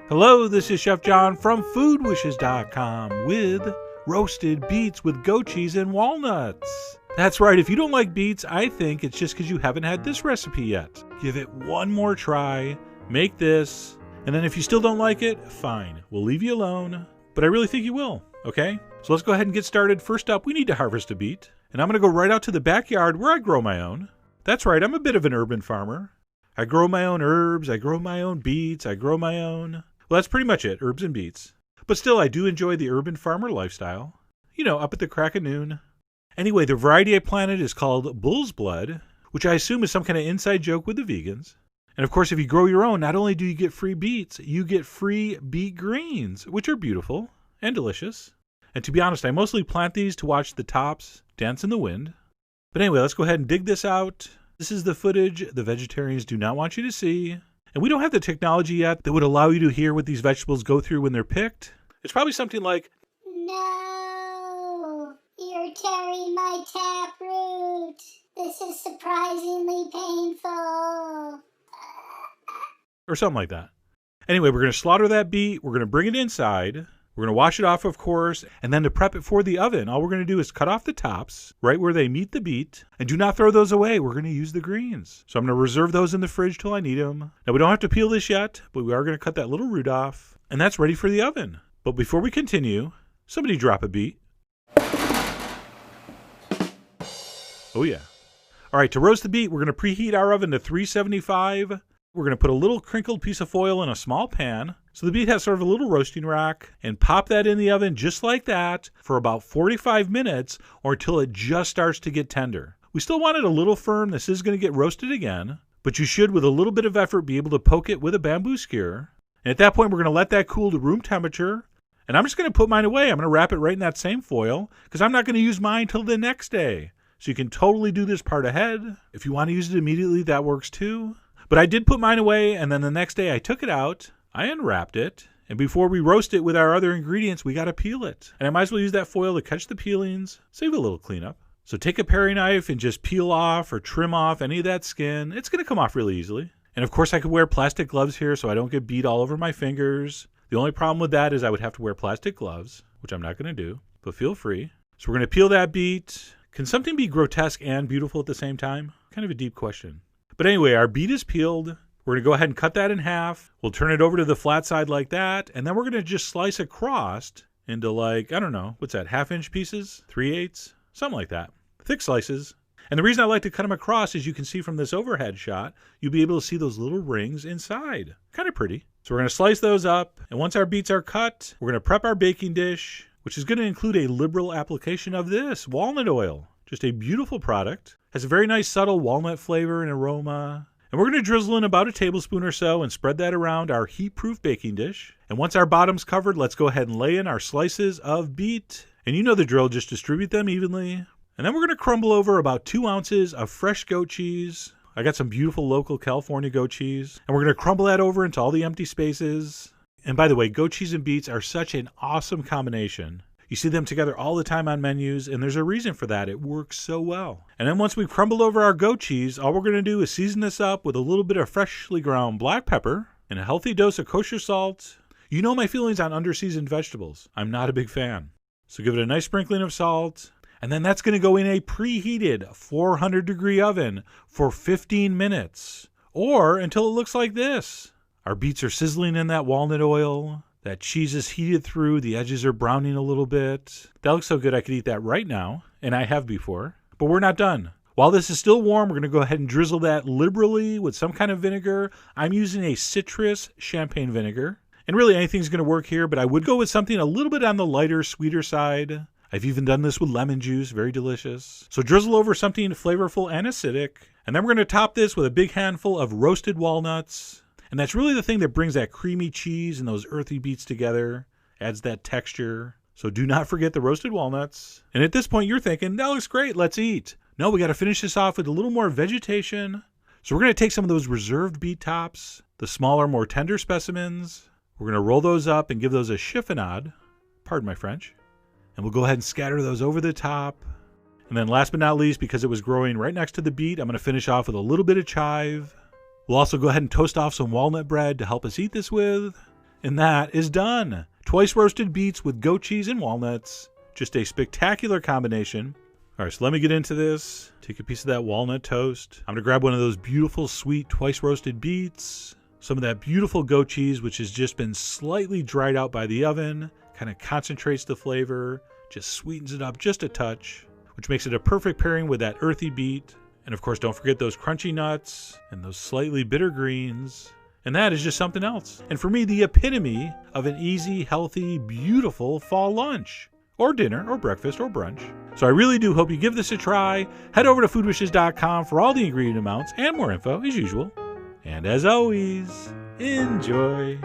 Hello, this is Chef John from foodwishes.com with roasted beets with goat cheese and walnuts. That's right, if you don't like beets, I think it's just because you haven't had this recipe yet. Give it one more try, make this, and then if you still don't like it, fine, we'll leave you alone. But I really think you will, okay? So let's go ahead and get started. First up, we need to harvest a beet, and I'm going to go right out to the backyard where I grow my own. That's right, I'm a bit of an urban farmer. I grow my own herbs, I grow my own beets, I grow my own... Well, that's pretty much it, herbs and beets. But still, I do enjoy the urban farmer lifestyle. You know, up at the crack of noon. Anyway, the variety I planted is called Bull's Blood, which I assume is some kind of inside joke with the vegans. And of course, if you grow your own, not only do you get free beets, you get free beet greens, which are beautiful and delicious. And to be honest, I mostly plant these to watch the tops dance in the wind. But anyway, let's go ahead and dig this out. This is the footage the vegetarians do not want you to see. And we don't have the technology yet that would allow you to hear what these vegetables go through when they're picked. It's probably something like, "No, you're tearing my taproot. This is surprisingly painful." or something like that. Anyway, we're going to slaughter that beet. We're going to bring it inside. We're going to wash it off, of course, and then to prep it for the oven, all we're going to do is cut off the tops, right where they meet the beet, and do not throw those away. We're going to use the greens. So I'm going to reserve those in the fridge till I need them. Now, we don't have to peel this yet, but we are going to cut that little root off, and that's ready for the oven. But before we continue, somebody drop a beet. Oh, yeah. All right, to roast the beet, we're going to preheat our oven to 375. We're going to put a little crinkled piece of foil in a small pan so the beet has sort of a little roasting rack, and pop that in the oven just like that for about 45 minutes or until it just starts to get tender. We still want it a little firm. This is going to get roasted again, but you should, with a little bit of effort, be able to poke it with a bamboo skewer. And at that point, we're going to let that cool to room temperature, and I'm just going to put mine away. I'm going to wrap it right in that same foil because I'm not going to use mine till the next day. So you can totally do this part ahead. If you want to use it immediately, that works too. But I did put mine away, and then the next day I took it out, I unwrapped it, and before we roast it with our other ingredients, we got to peel it. And I might as well use that foil to catch the peelings, save a little cleanup. So take a paring knife and just peel off or trim off any of that skin. It's going to come off really easily. And of course I could wear plastic gloves here so I don't get beet all over my fingers. The only problem with that is I would have to wear plastic gloves, which I'm not going to do, but feel free. So we're going to peel that beet. Can something be grotesque and beautiful at the same time? Kind of a deep question. But anyway, our beet is peeled. We're going to go ahead and cut that in half. We'll turn it over to the flat side like that. And then we're going to just slice across into like, I don't know, what's that, 1/2-inch pieces? 3/8? Something like that. Thick slices. And the reason I like to cut them across is you can see from this overhead shot, you'll be able to see those little rings inside. Kind of pretty. So we're going to slice those up. And once our beets are cut, we're going to prep our baking dish, which is going to include a liberal application of this, walnut oil. Just a beautiful product. Has a very nice subtle walnut flavor and aroma. And we're going to drizzle in about a tablespoon or so and spread that around our heat-proof baking dish. And once our bottom's covered, let's go ahead and lay in our slices of beet. And you know the drill, just distribute them evenly. And then we're going to crumble over about 2 ounces of fresh goat cheese. I got some beautiful local California goat cheese. And we're going to crumble that over into all the empty spaces. And by the way, goat cheese and beets are such an awesome combination. You see them together all the time on menus, and there's a reason for that. It works so well. And then once we've crumbled over our goat cheese, all we're going to do is season this up with a little bit of freshly ground black pepper and a healthy dose of kosher salt. You know my feelings on under-seasoned vegetables. I'm not a big fan. So give it a nice sprinkling of salt, and then that's going to go in a preheated 400-degree oven for 15 minutes, or until it looks like this. Our beets are sizzling in that walnut oil. That cheese is heated through. The edges are browning a little bit. That looks so good I could eat that right now, and I have before. But we're not done. While this is still warm, we're going to go ahead and drizzle that liberally with some kind of vinegar. I'm using a citrus champagne vinegar. And really anything's going to work here, but I would go with something a little bit on the lighter, sweeter side. I've even done this with lemon juice. Very delicious. So drizzle over something flavorful and acidic. And then we're going to top this with a big handful of roasted walnuts. And that's really the thing that brings that creamy cheese and those earthy beets together, adds that texture. So do not forget the roasted walnuts. And at this point, you're thinking, that looks great, let's eat. No, we got to finish this off with a little more vegetation. So we're going to take some of those reserved beet tops, the smaller, more tender specimens. We're going to roll those up and give those a chiffonade. Pardon my French. And we'll go ahead and scatter those over the top. And then last but not least, because it was growing right next to the beet, I'm going to finish off with a little bit of chive. We'll also go ahead and toast off some walnut bread to help us eat this with. And that is done. Twice roasted beets with goat cheese and walnuts. Just a spectacular combination. All right, so let me get into this. Take a piece of that walnut toast. I'm gonna grab one of those beautiful, sweet, twice roasted beets. Some of that beautiful goat cheese, which has just been slightly dried out by the oven. Kind of concentrates the flavor, just sweetens it up just a touch, which makes it a perfect pairing with that earthy beet. And of course, don't forget those crunchy nuts and those slightly bitter greens. And that is just something else. And for me, the epitome of an easy, healthy, beautiful fall lunch. Or dinner, or breakfast, or brunch. So I really do hope you give this a try. Head over to foodwishes.com for all the ingredient amounts and more info, as usual. And as always, enjoy.